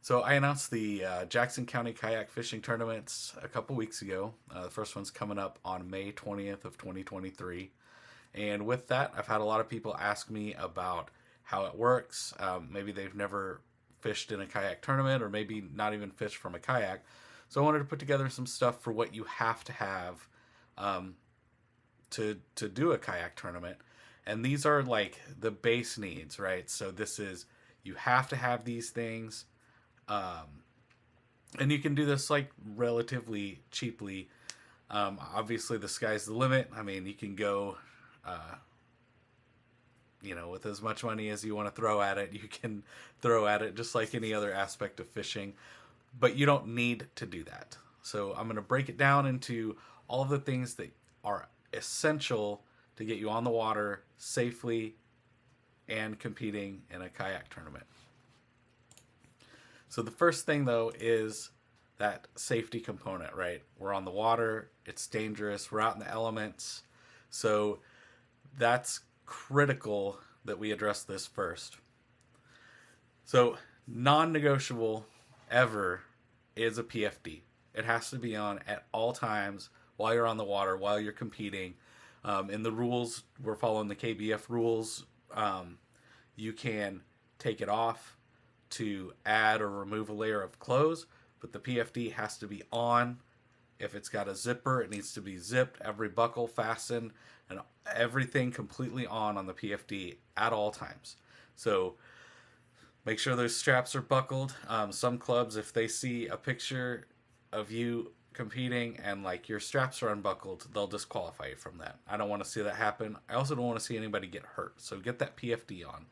So I announced the Jackson County Kayak Fishing Tournaments a couple weeks ago. The first one's coming up on May 20th of 2023. And with that, I've had a lot of people ask me about how it works. Maybe they've never fished in a kayak tournament or maybe not even fished from a kayak. So I wanted to put together some stuff for what you have to have um, to do a kayak tournament. And these are like the base needs, right? So this is, you have to have these things. Um, and you can do this like relatively cheaply. Obviously, the sky's the limit. I mean, you can go, uh, with as much money as you want to throw at it. You can throw at it just like any other aspect of fishing, but you don't need to do that. So I'm going to break it down into all of the things that are essential to get you on the water safely and competing in a kayak tournament. So the first thing though is that safety component, right? We're on the water, it's dangerous, we're out in the elements. So that's critical that we address this first. So non-negotiable ever is a PFD. It has to be on at all times while you're on the water, while you're competing. In the rules, we're following the KBF rules. You can take it off to add or remove a layer of clothes, but the PFD has to be on. If it's got a zipper, it needs to be zipped, every buckle fastened, and everything completely on the PFD at all times. So make sure those straps are buckled. Some clubs, if they see a picture of you competing and like your straps are unbuckled, they'll disqualify you from that. I don't want to see that happen. I also don't want to see anybody get hurt. So get that PFD on.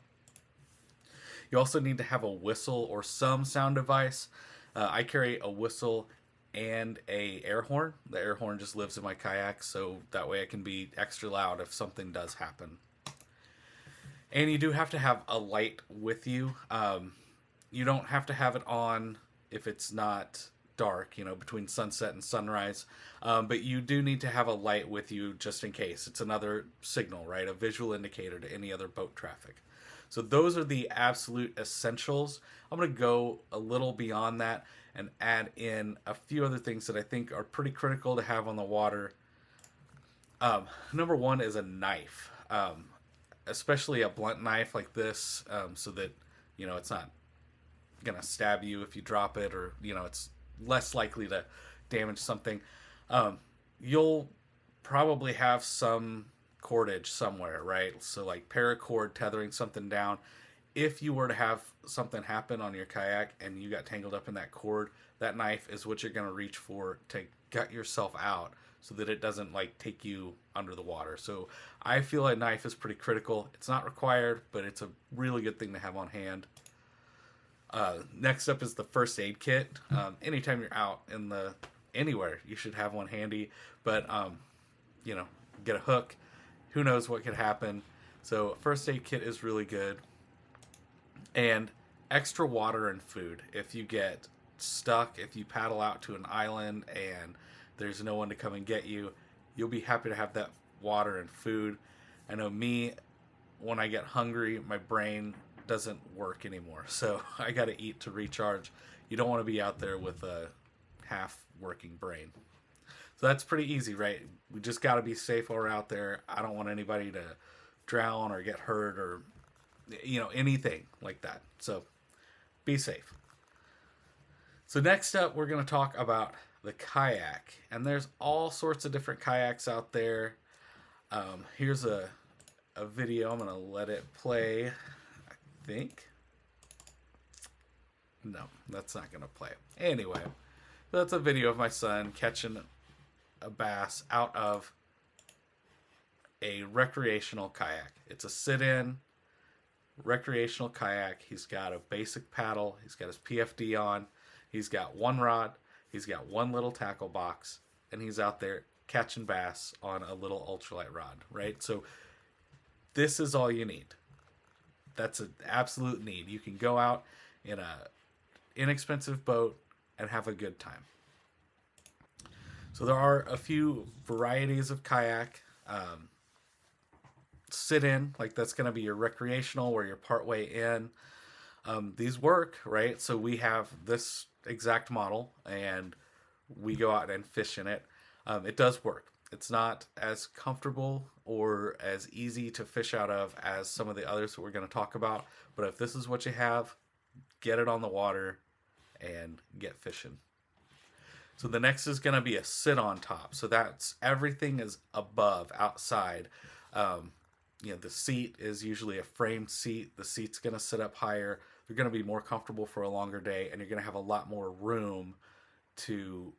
You also need to have a whistle or some sound device. I carry a whistle and a air horn. The air horn just lives in my kayak, so that way I can be extra loud if something does happen. And you do have to have a light with you. You don't have to have it on if it's not dark, between sunset and sunrise. But you do need to have a light with you just in case. It's another signal, right? A visual indicator to any other boat traffic. So those are the absolute essentials. I'm going to go a little beyond that and add in a few other things that I think are pretty critical to have on the water. Number one is a knife, especially a blunt knife like this, so that, it's not going to stab you if you drop it, or, it's less likely to damage something. You'll probably have some cordage somewhere, right? So like paracord tethering something down. If you were to have something happen on your kayak and you got tangled up in that cord, that knife is what you're going to reach for to gut yourself out so that it doesn't like take you under the water. So I feel a knife is pretty critical. It's not required, but it's a really good thing to have on hand. Next up is the first aid kit. Anytime you're out in anywhere, you should have one handy, but get a hook. Who knows what could happen. So first aid kit is really good. And extra water and food. If you get stuck, if you paddle out to an island and there's no one to come and get you, you'll be happy to have that water and food. I know me, when I get hungry, my brain doesn't work anymore. So I got to eat to recharge. You don't want to be out there with a half working brain. So that's pretty easy, right? We just got to be safe while we're out there. I don't want anybody to drown or get hurt or, anything like that. So be safe. So next up, we're going to talk about the kayak. And there's all sorts of different kayaks out there. Here's a video. I'm going to let it play, I think. No, that's not going to play. Anyway, that's a video of my son catching a bass out of a recreational kayak. It's a sit-in recreational kayak. He's got a basic paddle. He's got his PFD on. He's got one rod. He's got one little tackle box. And he's out there catching bass on a little ultralight rod, right? So this is all you need. That's an absolute need. You can go out in a inexpensive boat and have a good time. So there are a few varieties of kayak. Sit in, like that's going to be your recreational where you're partway in. These work, right? So we have this exact model and we go out and fish in it. It does work. It's not as comfortable or as easy to fish out of as some of the others that we're going to talk about. But if this is what you have, get it on the water and get fishing. So the next is going to be a sit on top. So that's everything is above, outside. The seat is usually a framed seat. The seat's going to sit up higher. They're going to be more comfortable for a longer day, and you're going to have a lot more room to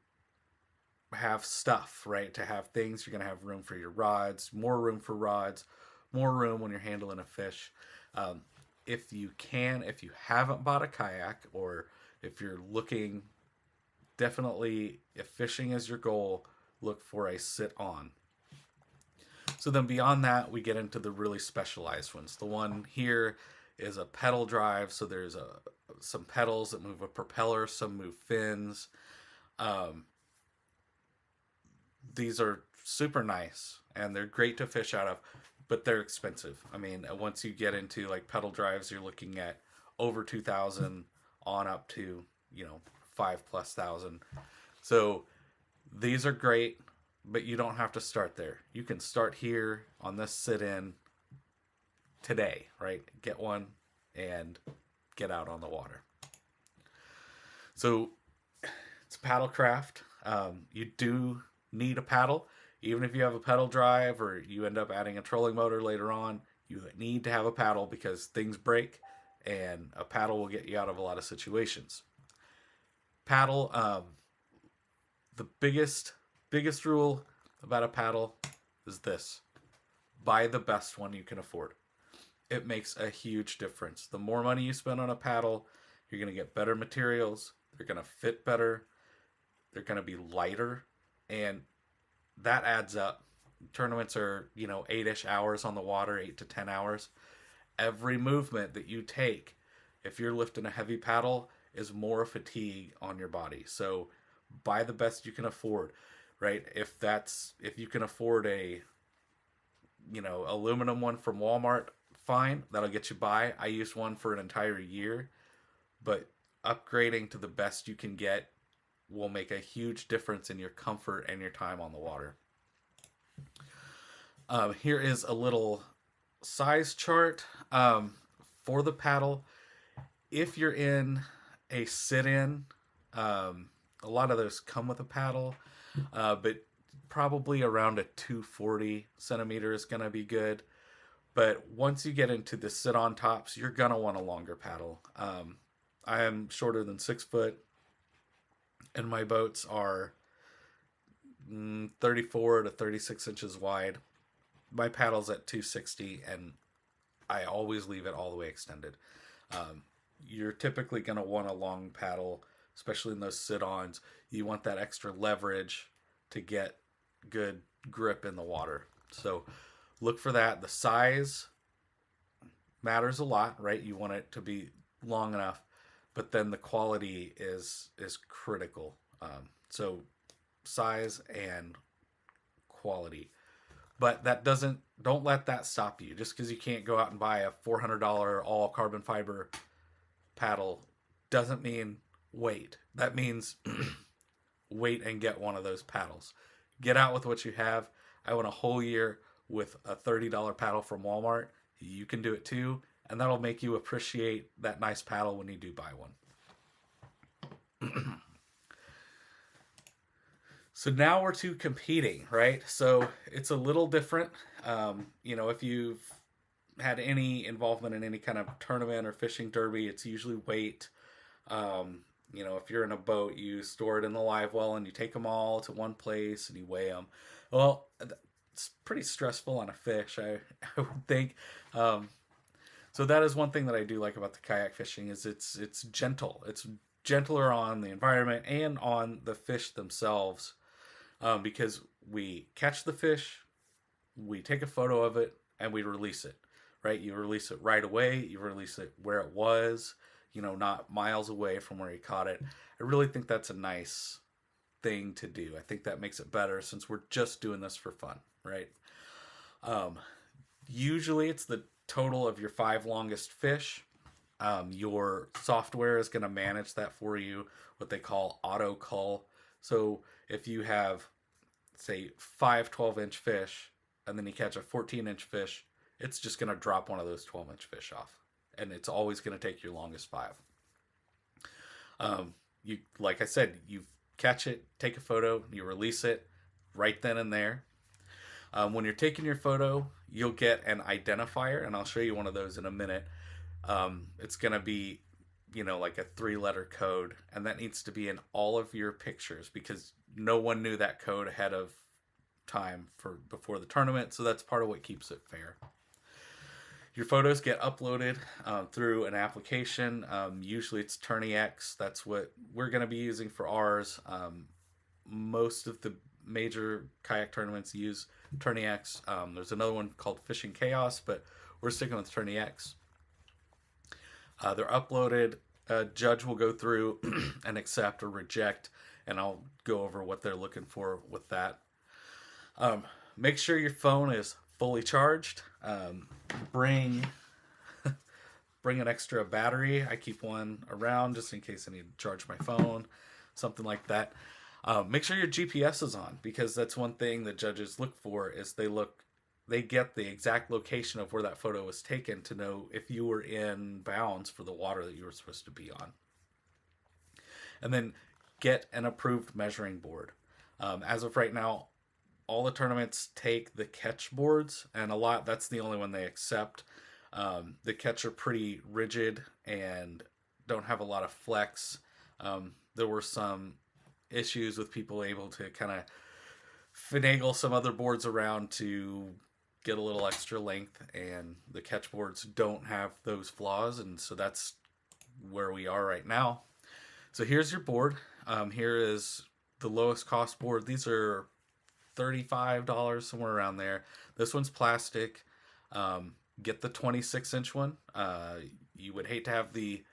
have stuff, right? To have things. You're going to have room for your rods, more room for rods, more room when you're handling a fish. If you haven't bought a kayak, or if you're looking, definitely, if fishing is your goal, look for a sit on. So then beyond that, we get into the really specialized ones. The one here is a pedal drive. So there's some pedals that move a propeller, some move fins. These are super nice and they're great to fish out of, but they're expensive. I mean, once you get into like pedal drives, you're looking at over 2,000 on up to, 5,000+. So these are great, but you don't have to start there. You can start here on this sit-in today, right? Get one and get out on the water. So it's paddlecraft. You do need a paddle. Even if you have a pedal drive or you end up adding a trolling motor later on, you need to have a paddle because things break and a paddle will get you out of a lot of situations. Paddle, the biggest rule about a paddle is this: buy the best one you can afford. It makes a huge difference. The more money you spend on a paddle, you're going to get better materials, they're going to fit better, they're going to be lighter, and that adds up. Tournaments are 8-ish hours on the water, 8 to 10 hours. Every movement that you take, if you're lifting a heavy paddle, is more fatigue on your body. So buy the best you can afford, right? If you can afford a aluminum one from Walmart, fine, that'll get you by. I used one for an entire year, but upgrading to the best you can get will make a huge difference in your comfort and your time on the water. Here is a little size chart for the paddle. If you're in a sit-in, a lot of those come with a paddle, but probably around a 240 centimeter is going to be good. But once you get into the sit-on tops, you're going to want a longer paddle. I am shorter than 6 foot, and my boats are 34 to 36 inches wide. My paddle's at 260, and I always leave it all the way extended. You're typically going to want a long paddle, especially in those sit-ons. You want that extra leverage to get good grip in the water. So look for that. The size matters a lot, right? You want it to be long enough, but then the quality is critical. So size and quality. But don't let that stop you. Just because you can't go out and buy a $400 all carbon fiber paddle doesn't mean wait. That means wait and get one of those paddles. Get out with what you have. I went a whole year with a $30 paddle from Walmart. You can do it too, and that'll make you appreciate that nice paddle when you do buy one. So now we're to competing, right? So it's a little different. If you've had any involvement in any kind of tournament or fishing derby, it's usually weight. If you're in a boat, you store it in the live well and you take them all to one place and you weigh them. Well, it's pretty stressful on a fish, I would think. So that is one thing that I do like about the kayak fishing is it's gentle. It's gentler on the environment and on the fish themselves, because we catch the fish, we take a photo of it, and we release it, right? You release it right away. You release it where it was, not miles away from where you caught it. I really think that's a nice thing to do. I think that makes it better since we're just doing this for fun, right? Usually it's the total of your 5 longest fish. Your software is going to manage that for you, what they call auto cull. So if you have, say, 5 12-inch fish and then you catch a 14-inch fish, it's just going to drop one of those 12-inch fish off. And it's always going to take your longest 5. You, like I said, you catch it, take a photo, you release it right then and there. When you're taking your photo, you'll get an identifier, and I'll show you one of those in a minute. It's going to be, like a 3-letter code, and that needs to be in all of your pictures because no one knew that code ahead of time before the tournament, so that's part of what keeps it fair. Your photos get uploaded through an application. Usually it's TourneyX. That's what we're going to be using for ours. Most of the major kayak tournaments use TourneyX. There's another one called Fishing Chaos, but we're sticking with TourneyX. They're uploaded. A judge will go through and accept or reject, and I'll go over what they're looking for with that. Make sure your phone is fully charged. Bring an extra battery. I keep one around just in case I need to charge my phone, something like that. Make sure your GPS is on, because that's one thing that judges look for. Is they get the exact location of where that photo was taken to know if you were in bounds for the water that you were supposed to be on. And then get an approved measuring board. As of right now, all the tournaments take the catch boards, and that's the only one they accept. The catch are pretty rigid and don't have a lot of flex. There were some issues with people able to kind of finagle some other boards around to get a little extra length, and the catch boards don't have those flaws, and so that's where we are right now. So here's your board. Here is the lowest cost board. These are $35, somewhere around there. This one's plastic. Get the 26-inch one. You would hate to have the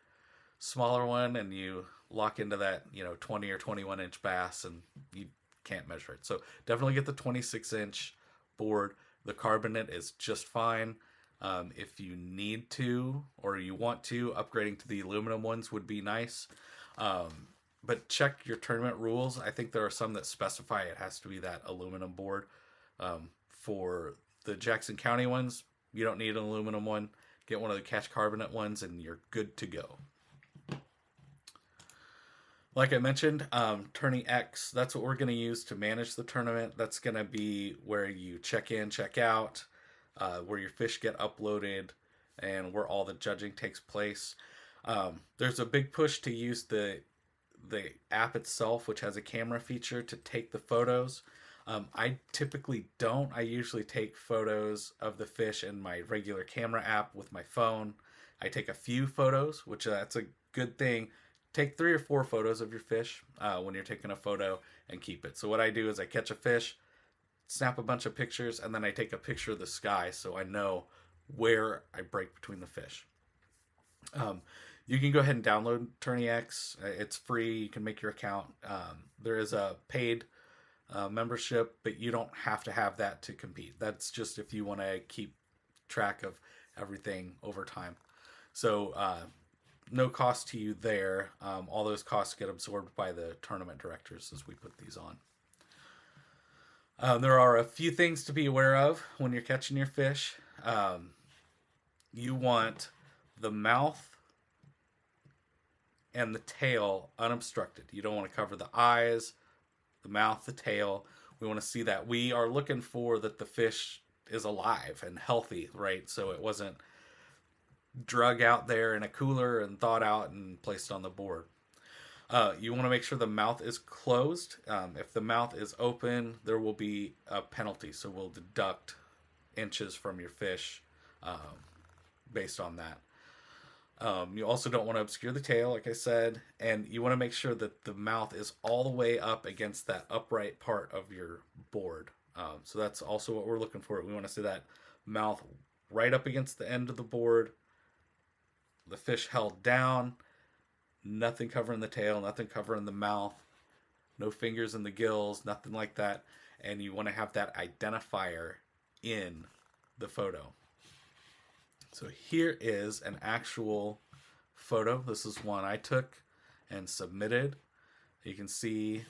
smaller one and you lock into that 20 or 21-inch bass and you can't measure it. So definitely get the 26-inch board. The carbonate is just fine. If you need to or you want to, upgrading to the aluminum ones would be nice. But check your tournament rules. I think there are some that specify it has to be that aluminum board. For the Jackson County ones, you don't need an aluminum one. Get one of the catch carbonate ones and you're good to go. Like I mentioned, TourneyX, that's what we're going to use to manage the tournament. That's going to be where you check in, check out, where your fish get uploaded, and where all the judging takes place. There's a big push to use the app itself, which has a camera feature to take the photos. I typically don't. I usually take photos of the fish in my regular camera app with my phone. I take a few photos, which that's a good thing. Take 3 or 4 photos of your fish when you're taking a photo and keep it. So what I do is I catch a fish, snap a bunch of pictures, and then I take a picture of the sky so I know where I break between the fish. You can go ahead and download TourneyX. It's free. You can make your account. There is a paid membership, but you don't have to have that to compete. That's just if you want to keep track of everything over time. So no cost to you there. All those costs get absorbed by the tournament directors as we put these on. There are a few things to be aware of when you're catching your fish. You want the mouth and the tail unobstructed. You don't want to cover the eyes, the mouth, the tail. We want to see that. We are looking for that the fish is alive and healthy, right? So it wasn't drug out there in a cooler and thawed out and placed on the board. You want to make sure the mouth is closed. If the mouth is open, there will be a penalty. So we'll deduct inches from your fish based on that. You also don't want to obscure the tail, like I said, and you want to make sure that the mouth is all the way up against that upright part of your board. So that's also what we're looking for. We want to see that mouth right up against the end of the board, the fish held down, nothing covering the tail, nothing covering the mouth, no fingers in the gills, nothing like that. And you want to have that identifier in the photo. So here is an actual photo. This is one I took and submitted. You can see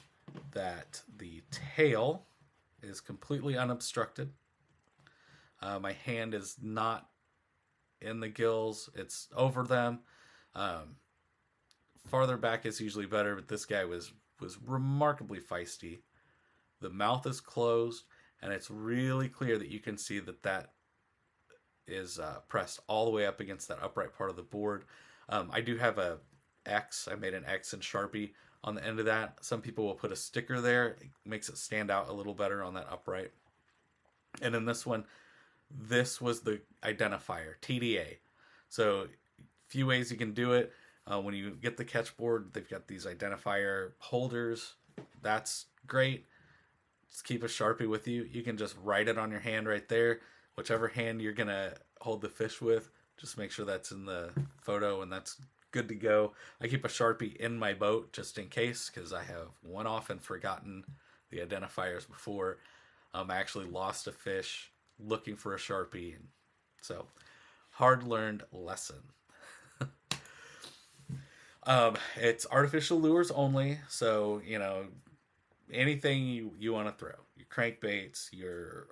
that the tail is completely unobstructed. My hand is not in the gills, it's over them. Farther back is usually better, but this guy was remarkably feisty. The mouth is closed, and it's really clear that you can see that is pressed all the way up against that upright part of the board. I do have a X. I made an X in Sharpie on the end of that. Some people will put a sticker there. It makes it stand out a little better on that upright. And in this one, this was the identifier, TDA. So few ways you can do it. When you get the catch board, they've got these identifier holders. That's great. Just keep a Sharpie with you. You can just write it on your hand right there. Whichever hand you're going to hold the fish with, just make sure that's in the photo and that's good to go. I keep a Sharpie in my boat just in case, because I have one off and forgotten the identifiers before. I actually lost a fish looking for a Sharpie. So, hard-learned lesson. It's artificial lures only, so, anything you want to throw. Your crankbaits, your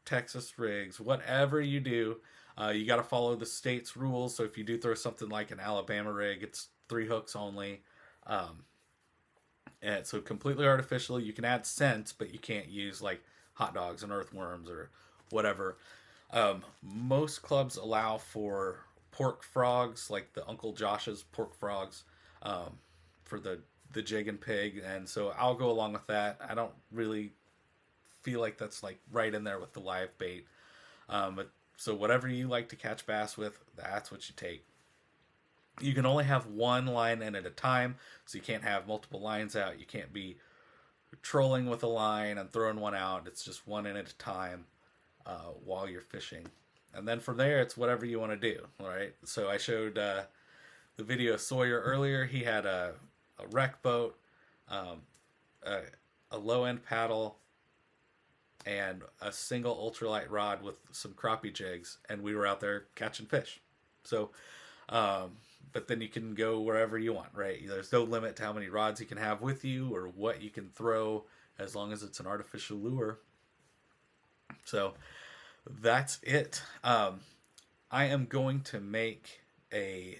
Texas rigs, whatever you do, you got to follow the state's rules. So if you do throw something like an Alabama rig, it's 3 hooks only. And so completely artificial. You can add scents, but you can't use like hot dogs and earthworms or whatever. Most clubs allow for pork frogs, like the Uncle Josh's pork frogs, for the jig and pig, and so I'll go along with that. I don't really feel like that's like right in there with the live bait. But so whatever you like to catch bass with, that's what you take. You can only have one line in at a time, so you can't have multiple lines out. You can't be trolling with a line and throwing one out. It's just one in at a time while you're fishing. And then from there, it's whatever you want to do, all right? So I showed the video of Sawyer earlier. He had a wreck boat, a low-end paddle, and a single ultralight rod with some crappie jigs, and we were out there catching fish. So, but then you can go wherever you want, right? There's no limit to how many rods you can have with you or what you can throw, as long as it's an artificial lure. So that's it. I am going to make a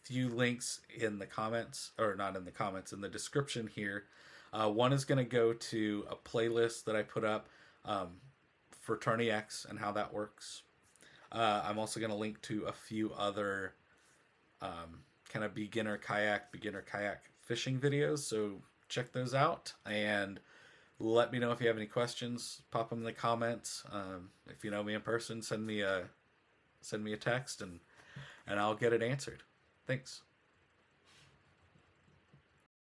few links in the comments, or not in the comments, in the description here. One is going to go to a playlist that I put up for Tourney X and how that works. I'm also going to link to a few other kind of beginner kayak fishing videos, so check those out and let me know if you have any questions. Pop them in the comments. If you know me in person, send me a text and I'll get it answered. Thanks.